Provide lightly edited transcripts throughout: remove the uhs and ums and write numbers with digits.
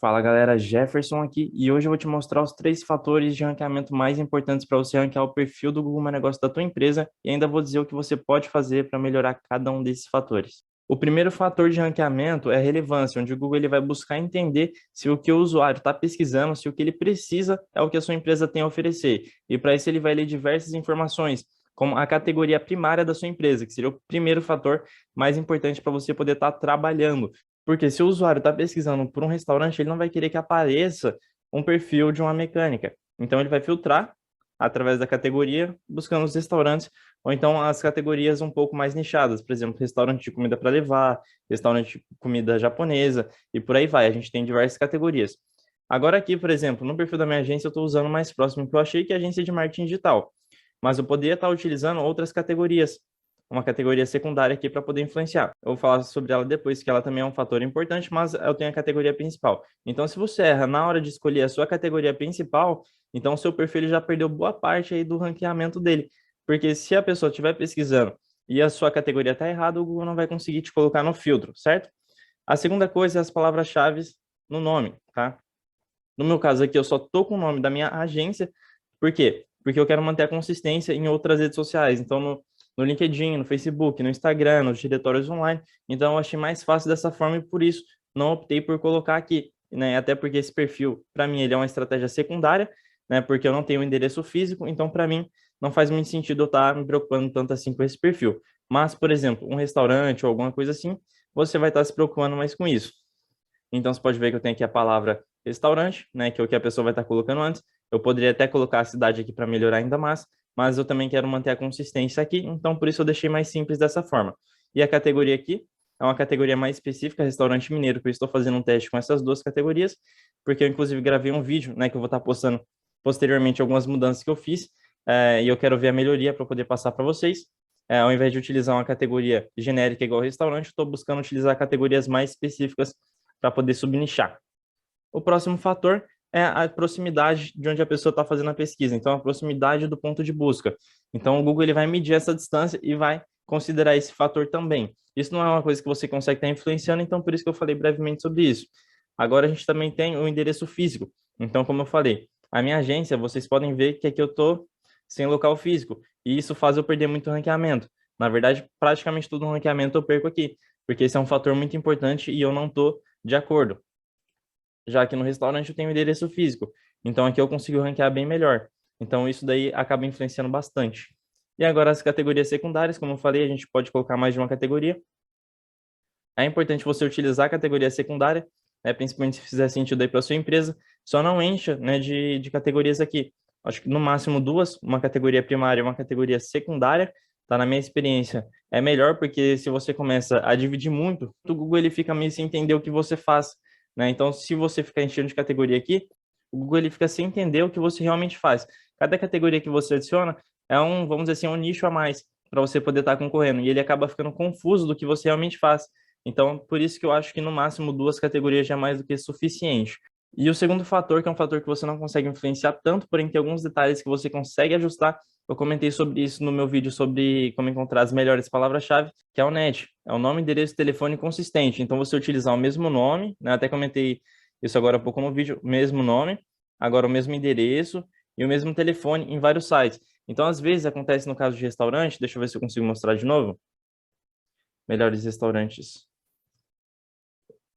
Fala galera, Jefferson aqui e hoje eu vou te mostrar os três fatores de ranqueamento mais importantes para você ranquear o perfil do Google My Negócio da tua empresa e ainda vou dizer o que você pode fazer para melhorar cada um desses fatores. O primeiro fator de ranqueamento é a relevância, onde o Google ele vai buscar entender se o que o usuário está pesquisando, se o que ele precisa é o que a sua empresa tem a oferecer. E para isso ele vai ler diversas informações, como a categoria primária da sua empresa, que seria o primeiro fator mais importante para você poder estar trabalhando. Porque se o usuário está pesquisando por um restaurante, ele não vai querer que apareça um perfil de uma mecânica. Então, ele vai filtrar através da categoria, buscando os restaurantes, ou então as categorias um pouco mais nichadas, por exemplo, restaurante de comida para levar, restaurante de comida japonesa, e por aí vai. A gente tem diversas categorias. Agora aqui, por exemplo, no perfil da minha agência, eu estou usando o mais próximo que eu achei, que é a agência de marketing digital. Mas eu poderia estar utilizando outras categorias, uma categoria secundária aqui para poder influenciar. Eu vou falar sobre ela depois, que ela também é um fator importante, mas eu tenho a categoria principal. Então, se você erra na hora de escolher a sua categoria principal, então o seu perfil ele já perdeu boa parte aí do ranqueamento dele. Porque se a pessoa estiver pesquisando e a sua categoria está errada, o Google não vai conseguir te colocar no filtro, certo? A segunda coisa é as palavras-chave no nome, tá? No meu caso aqui, eu só tô com o nome da minha agência. Por quê? Porque eu quero manter a consistência em outras redes sociais. Então, no LinkedIn, no Facebook, no Instagram, nos diretórios online. Então, eu achei mais fácil dessa forma e por isso não optei por colocar aqui, né? Até porque esse perfil, para mim, ele é uma estratégia secundária, né? Porque eu não tenho um endereço físico. Então, para mim, não faz muito sentido eu estar me preocupando tanto assim com esse perfil. Mas, por exemplo, um restaurante ou alguma coisa assim, você vai estar se preocupando mais com isso. Então, você pode ver que eu tenho aqui a palavra restaurante, né, que é o que a pessoa vai estar colocando antes. Eu poderia até colocar a cidade aqui para melhorar ainda mais, mas eu também quero manter a consistência aqui, então por isso eu deixei mais simples dessa forma. E a categoria aqui é uma categoria mais específica, restaurante mineiro, que eu estou fazendo um teste com essas duas categorias, porque eu inclusive gravei um vídeo, né, que eu vou estar postando posteriormente algumas mudanças que eu fiz, e eu quero ver a melhoria para poder passar para vocês. Ao invés de utilizar uma categoria genérica igual restaurante, estou buscando utilizar categorias mais específicas para poder subnichar. O próximo fator é a proximidade de onde a pessoa está fazendo a pesquisa, então a proximidade do ponto de busca. Então o Google ele vai medir essa distância e vai considerar esse fator também. Isso não é uma coisa que você consegue estar influenciando, então por isso que eu falei brevemente sobre isso. Agora a gente também tem o endereço físico. Então, como eu falei, a minha agência, vocês podem ver que aqui eu estou sem local físico, e isso faz eu perder muito ranqueamento. Na verdade, praticamente todo o ranqueamento eu perco aqui, porque esse é um fator muito importante e eu não estou de acordo. Já que no restaurante eu tenho endereço físico, então aqui eu consigo ranquear bem melhor. Então isso daí acaba influenciando bastante. E agora as categorias secundárias, como eu falei, a gente pode colocar mais de uma categoria. É importante você utilizar a categoria secundária, né, principalmente se fizer sentido aí para sua empresa. Só não encha, né, de categorias aqui. Acho que no máximo duas, uma categoria primária e uma categoria secundária. Tá, na minha experiência, é melhor porque se você começa a dividir muito, o Google ele fica meio sem entender o que você faz, né? Então, se você ficar enchendo de categoria aqui, o Google ele fica sem entender o que você realmente faz. Cada categoria que você adiciona é um, vamos dizer assim, um nicho a mais para você poder estar concorrendo. E ele acaba ficando confuso do que você realmente faz. Então, por isso que eu acho que no máximo duas categorias já é mais do que suficiente. E o segundo fator, que é um fator que você não consegue influenciar tanto, porém tem alguns detalhes que você consegue ajustar. Eu comentei sobre isso no meu vídeo sobre como encontrar as melhores palavras-chave, que é o NET, é o nome, endereço e telefone consistente. Então, você utilizar o mesmo nome, né? Até comentei isso agora há pouco no vídeo, o mesmo nome, agora o mesmo endereço e o mesmo telefone em vários sites. Então, às vezes, acontece no caso de restaurante, deixa eu ver se eu consigo mostrar de novo. Melhores restaurantes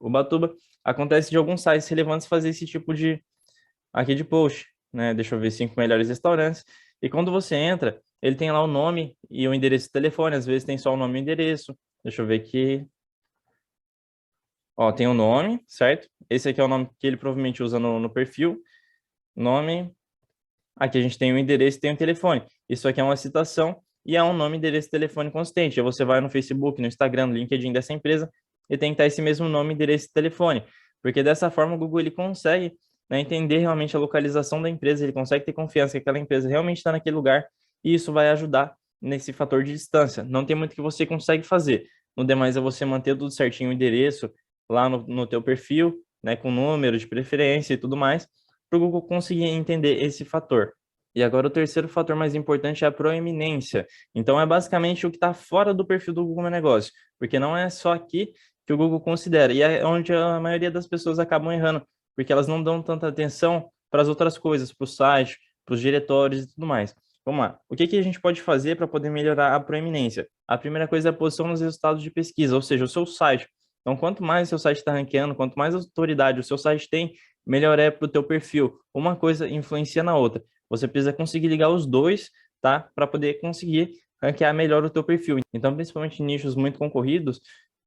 Ubatuba, acontece de alguns sites relevantes fazer esse tipo de aqui de post, né? Deixa eu ver 5 melhores restaurantes. E quando você entra, ele tem lá o nome e o endereço de telefone, às vezes tem só o nome e o endereço. Deixa eu ver aqui. Ó, tem o nome, certo? Esse aqui é o nome que ele provavelmente usa no perfil. Nome. Aqui a gente tem o endereço e tem o telefone. Isso aqui é uma citação e é um nome, endereço e telefone consistente. Aí você vai no Facebook, no Instagram, no LinkedIn dessa empresa e tem que estar esse mesmo nome, endereço e telefone. Porque dessa forma o Google ele consegue, né, entender realmente a localização da empresa, ele consegue ter confiança que aquela empresa realmente está naquele lugar e isso vai ajudar nesse fator de distância. Não tem muito que você consegue fazer. No demais é você manter tudo certinho o endereço lá no teu perfil, né, com número de preferência e tudo mais para o Google conseguir entender esse fator. E agora o terceiro fator mais importante é a proeminência. Então é basicamente o que está fora do perfil do Google My Negócio, porque não é só aqui que o Google considera, e é onde a maioria das pessoas acabam errando, porque elas não dão tanta atenção para as outras coisas, para o site, para os diretórios e tudo mais. Vamos lá. O que que a gente pode fazer para poder melhorar a proeminência? A primeira coisa é a posição nos resultados de pesquisa, ou seja, o seu site. Então, quanto mais o seu site está ranqueando, quanto mais autoridade o seu site tem, melhor é para o teu perfil. Uma coisa influencia na outra. Você precisa conseguir ligar os dois, tá? Para poder conseguir ranquear melhor o teu perfil. Então, principalmente em nichos muito concorridos,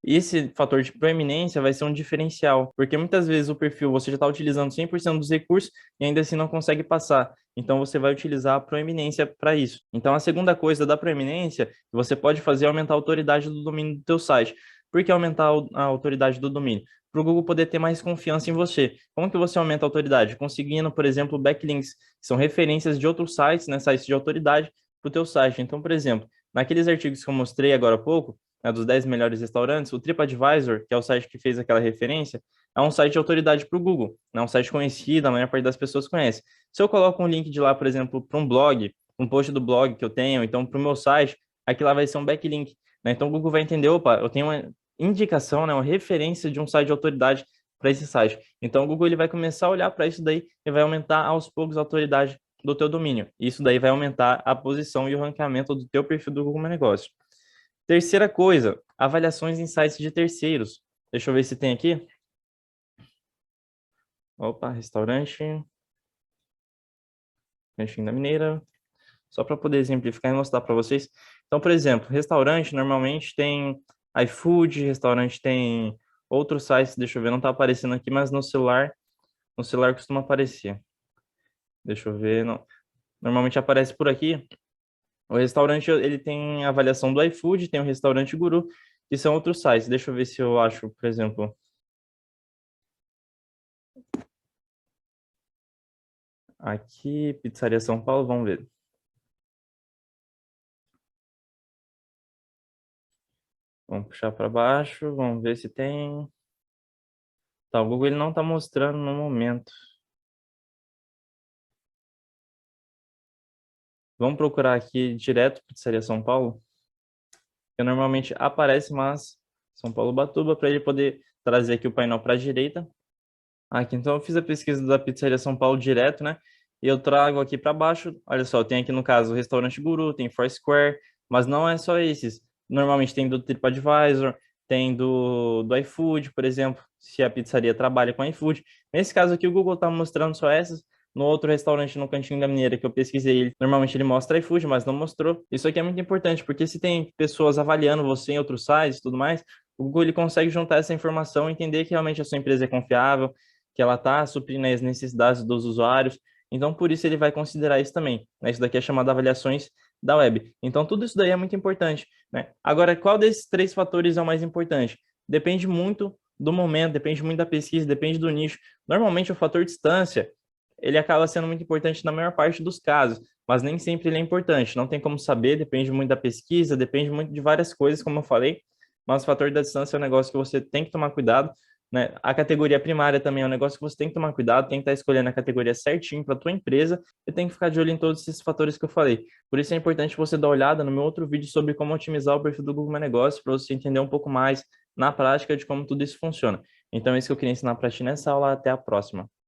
esse fator de proeminência vai ser um diferencial, porque muitas vezes o perfil você já está utilizando 100% dos recursos e ainda assim não consegue passar. Então, você vai utilizar a proeminência para isso. Então, a segunda coisa da proeminência que você pode fazer é aumentar a autoridade do domínio do teu site. Por que aumentar a autoridade do domínio? Para o Google poder ter mais confiança em você. Como que você aumenta a autoridade? Conseguindo, por exemplo, backlinks, que são referências de outros sites, né, sites de autoridade, para o teu site. Então, por exemplo, naqueles artigos que eu mostrei agora há pouco, né, dos 10 melhores restaurantes, o TripAdvisor, que é o site que fez aquela referência, é um site de autoridade para o Google, é um site conhecido, a maior parte das pessoas conhece. Se eu coloco um link de lá, por exemplo, para um blog, um post do blog que eu tenho, então para o meu site, aqui lá vai ser um backlink, né? Então o Google vai entender, opa, eu tenho uma indicação, né, uma referência de um site de autoridade para esse site. Então o Google ele vai começar a olhar para isso daí e vai aumentar aos poucos a autoridade do teu domínio. Isso daí vai aumentar a posição e o ranqueamento do teu perfil do Google My Negócio. Terceira coisa, avaliações em sites de terceiros. Deixa eu ver se tem aqui. Opa, restaurante. Cantinho da Mineira. Só para poder exemplificar e mostrar para vocês. Então, por exemplo, restaurante normalmente tem iFood, restaurante tem outros sites, deixa eu ver, não está aparecendo aqui, mas no celular costuma aparecer. Deixa eu ver, não. Normalmente aparece por aqui. O restaurante, ele tem a avaliação do iFood, tem o Restaurante Guru, que são outros sites. Deixa eu ver se eu acho, por exemplo, aqui, Pizzaria São Paulo, vamos ver. Vamos puxar para baixo, vamos ver se tem. Tá, o Google ele não está mostrando no momento. Vamos procurar aqui direto Pizzaria São Paulo, que normalmente aparece, mas São Paulo Batuba, para ele poder trazer aqui o painel para a direita. Aqui, então eu fiz a pesquisa da Pizzaria São Paulo direto, né? E eu trago aqui para baixo. Olha só, tem aqui no caso o Restaurante Guru, tem Foursquare, mas não é só esses. Normalmente tem do TripAdvisor, tem do iFood, por exemplo, se a pizzaria trabalha com iFood. Nesse caso aqui, o Google está mostrando só essas. No outro restaurante no Cantinho da Mineira que eu pesquisei, normalmente ele mostra iFood, mas não mostrou. Isso aqui é muito importante, porque se tem pessoas avaliando você em outros sites e tudo mais, o Google ele consegue juntar essa informação e entender que realmente a sua empresa é confiável, que ela está suprindo as necessidades dos usuários. Então, por isso ele vai considerar isso também, né? Isso daqui é chamado de avaliações da web. Então, tudo isso daí é muito importante, né? Agora, qual desses três fatores é o mais importante? Depende muito do momento, depende muito da pesquisa, depende do nicho. Normalmente, o fator distância, ele acaba sendo muito importante na maior parte dos casos, mas nem sempre ele é importante. Não tem como saber, depende muito da pesquisa, depende muito de várias coisas, como eu falei, mas o fator da distância é um negócio que você tem que tomar cuidado, né? A categoria primária também é um negócio que você tem que tomar cuidado, tem que estar escolhendo a categoria certinho para a tua empresa e tem que ficar de olho em todos esses fatores que eu falei. Por isso é importante você dar uma olhada no meu outro vídeo sobre como otimizar o perfil do Google My Negócio para você entender um pouco mais na prática de como tudo isso funciona. Então, é isso que eu queria ensinar para ti nessa aula. Até a próxima.